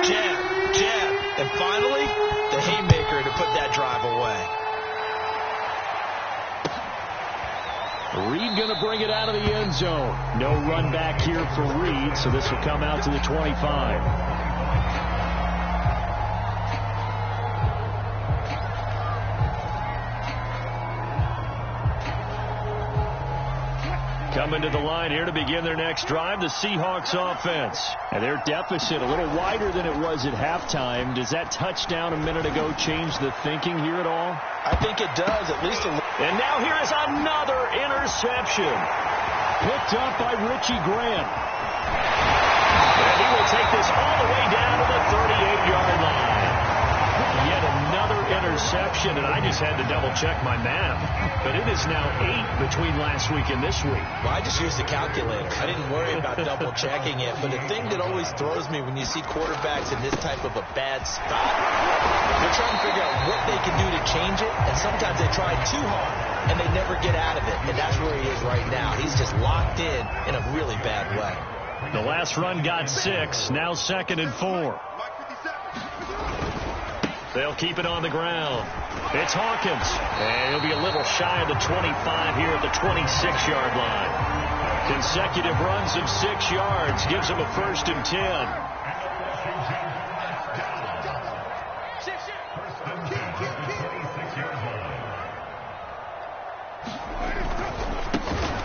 jab, jab, and finally, the haymaker to put that drive away. Reed going to bring it out of the end zone. No run back here for Reed, so this will come out to the 25. Coming to the line here to begin their next drive, the Seahawks offense. And their deficit a little wider than it was at halftime. Does that touchdown a minute ago change the thinking here at all? I think it does, at least a little. And now here is another interception. Picked up by Richie Grant. And he will take this all the way down to the 38-yard line. Yet another interception, and I just had to double-check my math. But it is now 8 between last week and this week. Well, I just used a calculator. I didn't worry about double-checking it. But the thing that always throws me when you see quarterbacks in this type of a bad spot, they're trying to figure out what they can do to change it, and sometimes they try too hard, and they never get out of it. And that's where he is right now. He's just locked in a really bad way. The last run got 6, now 2nd and 4. They'll keep it on the ground. It's Hawkins. And he'll be a little shy of the 25 here at the 26-yard line. Consecutive runs of 6 yards gives him a 1st and 10.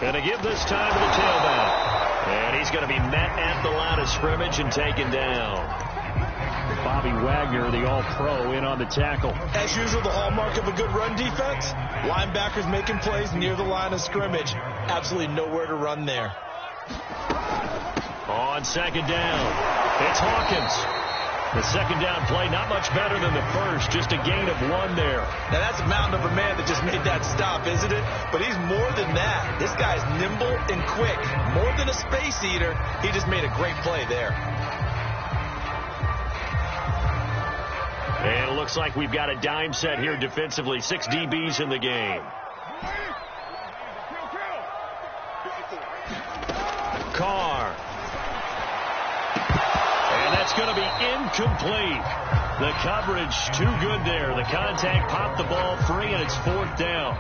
And to give this time to the tailback. And he's going to be met at the line of scrimmage and taken down. Bobby Wagner, the all-pro, in on the tackle. As usual, the hallmark of a good run defense, linebackers making plays near the line of scrimmage. Absolutely nowhere to run there. On 2nd down, it's Hawkins. The 2nd down play, not much better than the first, just a gain of 1 there. Now, that's a mountain of a man that just made that stop, isn't it? But he's more than that. This guy's nimble and quick. More than a space eater, he just made a great play there. And it looks like we've got a dime set here defensively. 6 DBs in the game. Carr. And that's going to be incomplete. The coverage too good there. The contact popped the ball free, and it's 4th down.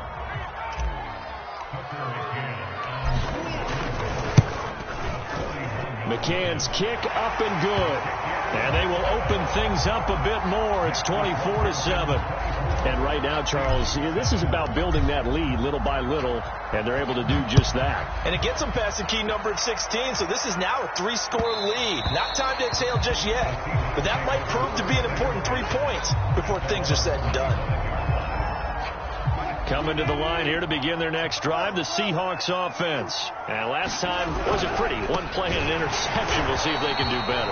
McCann's kick up and good. And they will open things up a bit more. It's 24-7. And right now, Charles, this is about building that lead little by little, and they're able to do just that. And it gets them past the key number at 16, so this is now a 3-score lead. Not time to exhale just yet, but that might prove to be an important 3 points before things are said and done. Coming to the line here to begin their next drive, the Seahawks offense. And last time wasn't pretty. 1 play and an interception. We'll see if they can do better.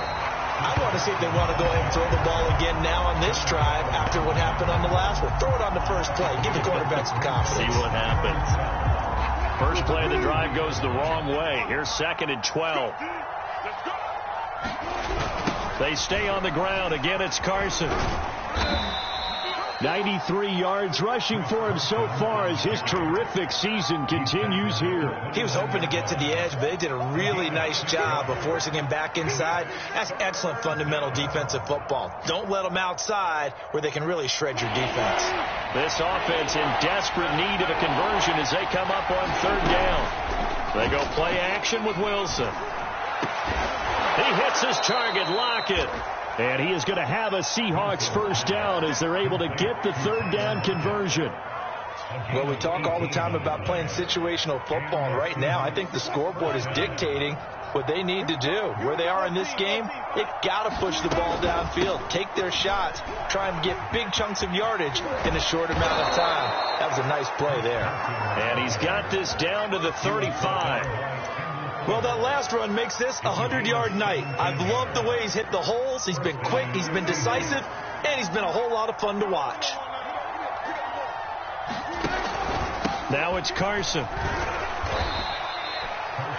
I want to see if they want to go ahead and throw the ball again now on this drive after what happened on the last one. Throw it on the first play. Give the quarterback some confidence. See what happens. First play of the drive goes the wrong way. Here's 2nd and 12. They stay on the ground. Again, it's Carson. 93 yards rushing for him so far as his terrific season continues here. He was hoping to get to the edge, but they did a really nice job of forcing him back inside. That's excellent fundamental defensive football. Don't let them outside where they can really shred your defense. This offense in desperate need of a conversion as they come up on 3rd down. They go play action with Wilson. He hits his target, Lockett. And he is going to have a Seahawks 1st down as they're able to get the 3rd down conversion. Well, we talk all the time about playing situational football. Right now, I think the scoreboard is dictating what they need to do. Where they are in this game, they've got to push the ball downfield, take their shots, try and get big chunks of yardage in a short amount of time. That was a nice play there. And he's got this down to the 35. Well, that last run makes this a 100-yard night. I've loved the way he's hit the holes. He's been quick, he's been decisive, and he's been a whole lot of fun to watch. Now it's Carson.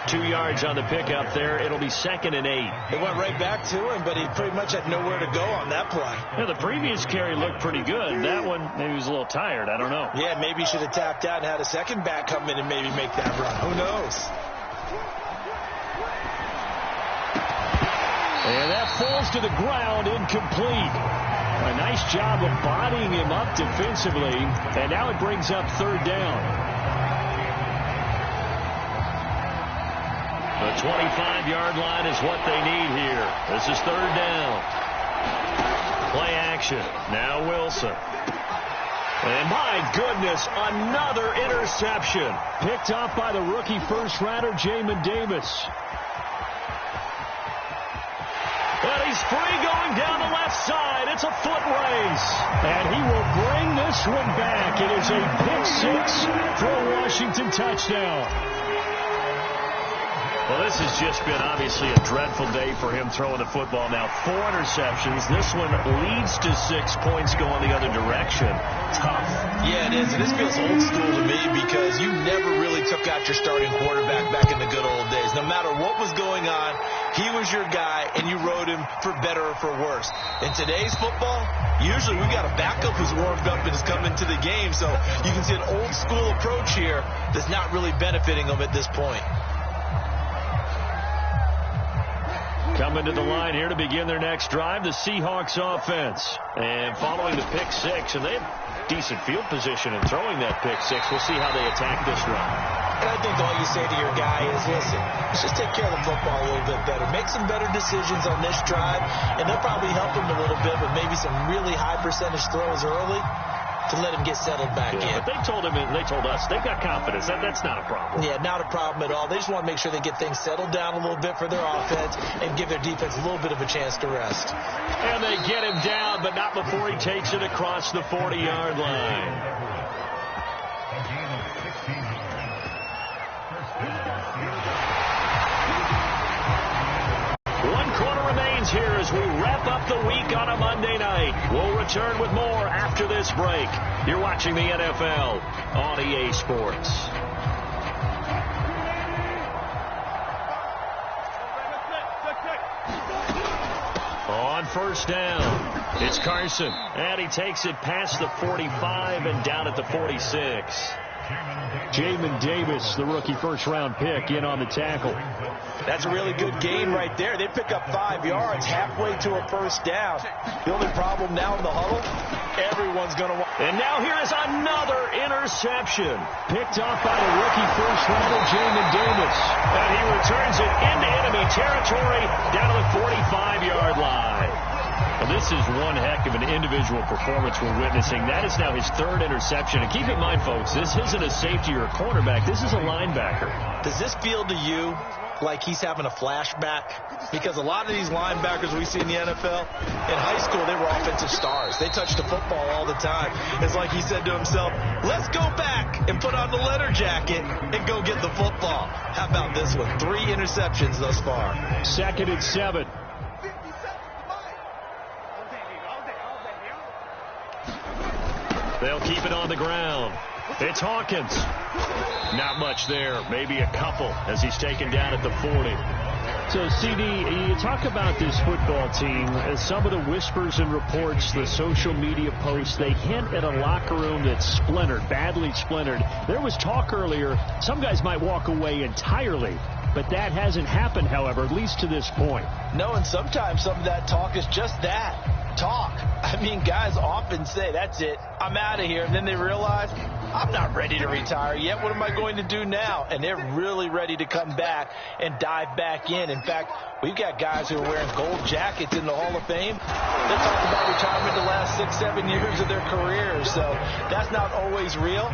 2 yards on the pickup there. It'll be 2nd and 8. It went right back to him, but he pretty much had nowhere to go on that play. Yeah, the previous carry looked pretty good. That one, maybe he was a little tired. I don't know. Yeah, maybe he should have tapped out and had a second back come in and maybe make that run. Who knows? And that falls to the ground, incomplete. A nice job of bodying him up defensively, and now it brings up third down. The 25-yard line is what they need here. This is third down. Play action. Now Wilson. And my goodness, another interception. Picked off by the rookie first-rounder, Jamin Davis. And he's free going down the left side. It's a foot race. And he will bring this one back. It is a pick-6 for a Washington touchdown. Well, this has just been obviously a dreadful day for him throwing the football. Now 4 interceptions. This one leads to 6 points going the other direction. Tough. Yeah, it is. And this feels old school to me because you never really took out your starting quarterback back in the good old days. No matter what was going on, he was your guy, and you rode him for better or for worse. In today's football, usually we got a backup who's warmed up and is coming to the game. So you can see an old school approach here that's not really benefiting them at this point. Coming to the line here to begin their next drive, the Seahawks offense. And following the pick-6, and they have decent field position in throwing that pick-6. We'll see how they attack this run. And I think all you say to your guy is, listen, let's just take care of the football a little bit better. Make some better decisions on this drive, and they'll probably help him a little bit with maybe some really high percentage throws early to let him get settled back in. But they told him, and they told us, they've got confidence. That's not a problem. Yeah, not a problem at all. They just want to make sure they get things settled down a little bit for their offense and give their defense a little bit of a chance to rest. And they get him down, but not before he takes it across the 40-yard line. Here as we wrap up the week on a Monday night. We'll return with more after this break. You're watching the NFL on EA Sports. On first down, it's Carson. And he takes it past the 45 and down at the 46. Jamin Davis, the rookie first-round pick, in on the tackle. That's a really good gain right there. They pick up 5 yards halfway to a first down. The only problem now in the huddle, everyone's going to want. And now here is another interception. Picked off by the rookie first-rounder, Jamin Davis. And he returns it into enemy territory down to the 45-yard line. Well, this is one heck of an individual performance we're witnessing. That is now his 3rd interception. And keep in mind, folks, this isn't a safety or a cornerback. This is a linebacker. Does this feel to you like he's having a flashback? Because a lot of these linebackers we see in the NFL, in high school, they were offensive stars. They touched the football all the time. It's like he said to himself, let's go back and put on the leather jacket and go get the football. How about this one? 3 interceptions thus far. 2nd and 7. They'll keep it on the ground. It's Hawkins. Not much there. Maybe a couple as he's taken down at the 40. So, CD, you talk about this football team. Some of the whispers and reports, the social media posts, they hint at a locker room that's splintered, badly splintered. There was talk earlier, some guys might walk away entirely. But that hasn't happened, however, at least to this point. No, and sometimes some of that talk is just that. Talk. I mean, guys often say, that's it, I'm out of here. And then they realize, I'm not ready to retire yet. What am I going to do now? And they're really ready to come back and dive back in. In fact, we've got guys who are wearing gold jackets in the Hall of Fame. They talk about retirement the last 6-7 years of their careers. So that's not always real.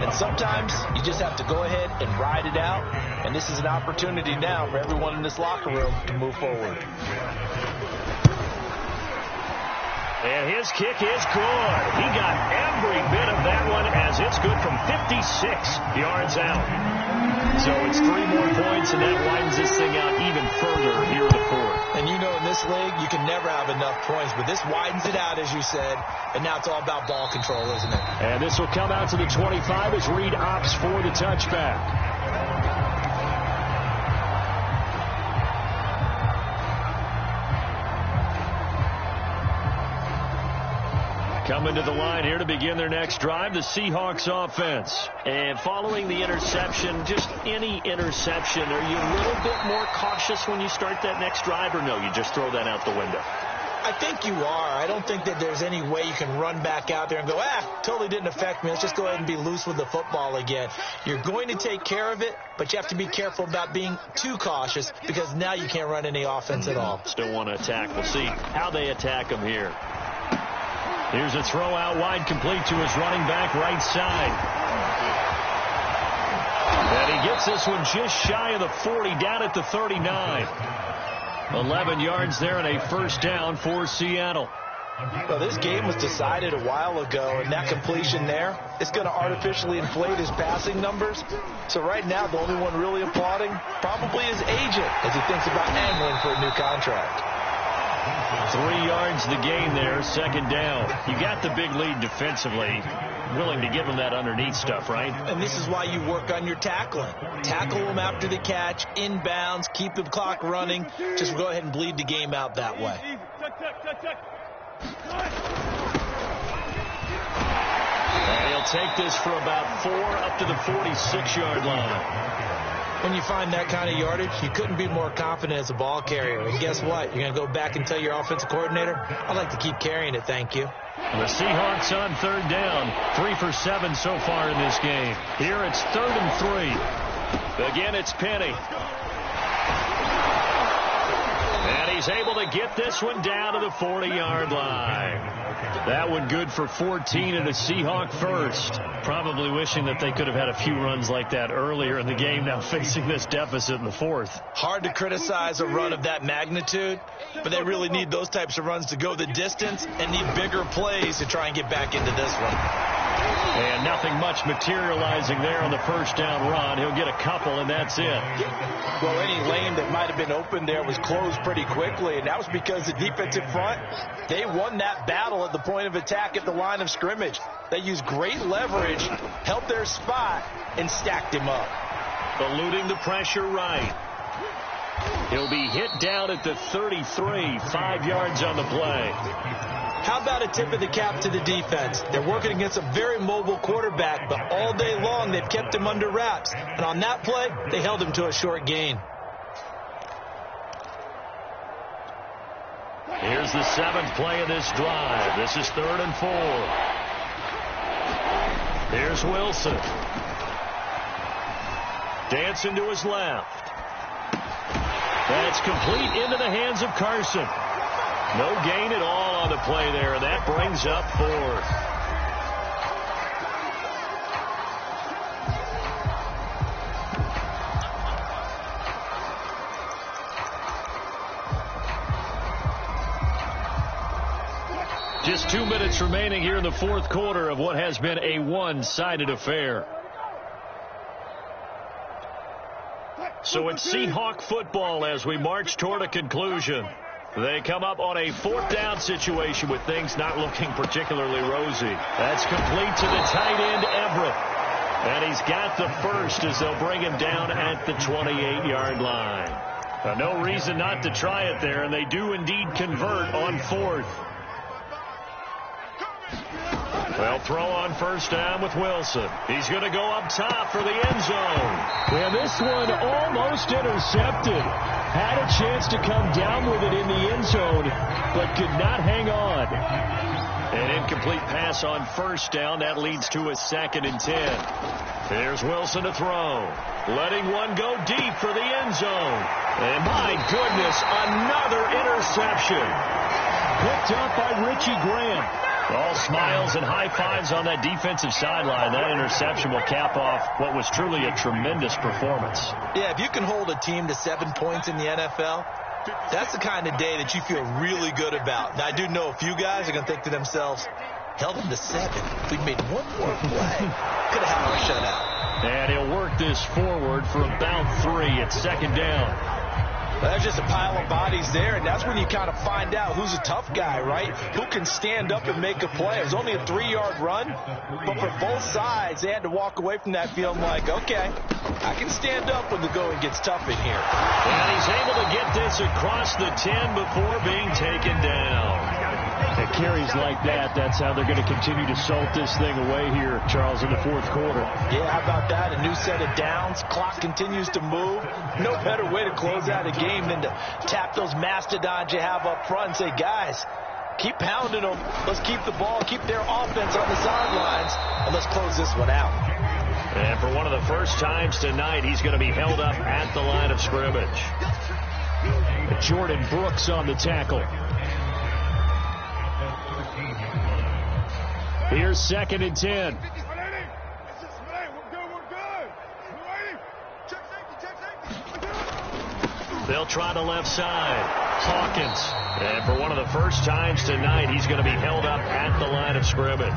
And sometimes you just have to go ahead and ride it out. And this is an opportunity now for everyone in this locker room to move forward. And his kick is good. He got every bit of that one as it's good from 56 yards out. So it's 3 more points, and that widens this thing out even further here in the 4th. And you know, in this league, you can never have enough points, but this widens it out, as you said, and now it's all about ball control, isn't it? And this will come out to the 25 as Reed opts for the touchback. Coming to the line here to begin their next drive, the Seahawks offense. And following the interception, just any interception, are you a little bit more cautious when you start that next drive, or no, you just throw that out the window? I think you are. I don't think that there's any way you can run back out there and go, totally didn't affect me. Let's just go ahead and be loose with the football again. You're going to take care of it, but you have to be careful about being too cautious because now you can't run any offense at all. Still want to attack. We'll see how they attack them here. Here's a throw out wide, complete to his running back right side. And he gets this one just shy of the 40, down at the 39. 11 yards there and a first down for Seattle. Well, this game was decided a while ago, and that completion there is going to artificially inflate his passing numbers. So right now, the only one really applauding probably his agent as he thinks about angling for a new contract. 3 yards the gain there, second down. You got the big lead defensively. Willing to give him that underneath stuff, right? And this is why you work on your tackling. Tackle them after the catch, inbounds, keep the clock running. Just go ahead and bleed the game out that way. And he'll take this for about 4 up to the 46-yard line. When you find that kind of yardage, you couldn't be more confident as a ball carrier. And guess what? You're going to go back and tell your offensive coordinator, I'd like to keep carrying it, thank you. The Seahawks on third down. 3 for 7 so far in this game. Here it's 3rd and 3. Again, it's Penny. And he's able to get this one down to the 40-yard line. That one good for 14 and a Seahawk first. Probably wishing that they could have had a few runs like that earlier in the game, now facing this deficit in the 4th. Hard to criticize a run of that magnitude, but they really need those types of runs to go the distance and need bigger plays to try and get back into this one. And nothing much materializing there on the first down run. He'll get a couple, and that's it. Well, any lane that might have been open there was closed pretty quickly, and that was because the defensive front, they won that battle at the point of attack at the line of scrimmage. They used great leverage, held their spot, and stacked him up. Eluding the pressure right. He'll be hit down at the 33, 5 yards on the play. How about a tip of the cap to the defense? They're working against a very mobile quarterback, but all day long they've kept him under wraps. And on that play, they held him to a short gain. Here's the 7th play of this drive. This is 3rd and 4. Here's Wilson. Dancing to his left. That's complete into the hands of Carson. No gain at all on the play there. That brings up 4th. Just 2 minutes remaining here in the 4th quarter of what has been a one-sided affair. So it's Seahawk football as we march toward a conclusion. They come up on a 4th down situation with things not looking particularly rosy. That's complete to the tight end, Everett. And he's got the first as they'll bring him down at the 28-yard line. Now, no reason not to try it there, and they do indeed convert on 4th. They'll throw on first down with Wilson. He's going to go up top for the end zone. Yeah, this one almost intercepted. Had a chance to come down with it in the end zone, but could not hang on. An incomplete pass on first down. That leads to a 2nd and 10. There's Wilson to throw. Letting one go deep for the end zone. And my goodness, another interception. Picked up by Richie Graham. All smiles and high fives on that defensive sideline. That interception will cap off what was truly a tremendous performance. Yeah, if you can hold a team to 7 points in the NFL, that's the kind of day that you feel really good about. Now, I do know a few guys are going to think to themselves, held them to 7. If we made one more play, could have had our shutout. And he'll work this forward for about 3 at 2nd down. There's just a pile of bodies there, and that's when you kind of find out who's a tough guy, right? Who can stand up and make a play. It was only a 3-yard run, but for both sides, they had to walk away from that feeling like, okay, I can stand up when the going gets tough in here. And he's able to get this across the 10 before being taken down. carries like that, that's how they're going to continue to salt this thing away here, Charles, in the fourth quarter. Yeah, how about that? A new set of downs. Clock continues to move. No better way to close out a game than to tap those mastodons you have up front and say, guys, keep pounding them. Let's keep the ball, keep their offense on the sidelines, and let's close this one out. And for one of the first times tonight, he's going to be held up at the line of scrimmage. Jordan Brooks on the tackle. Here's 2nd and 10. They'll try the left side. Hawkins. And for one of the first times tonight, he's going to be held up at the line of scrimmage.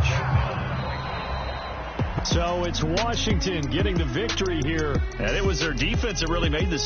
So it's Washington getting the victory here. And it was their defense that really made the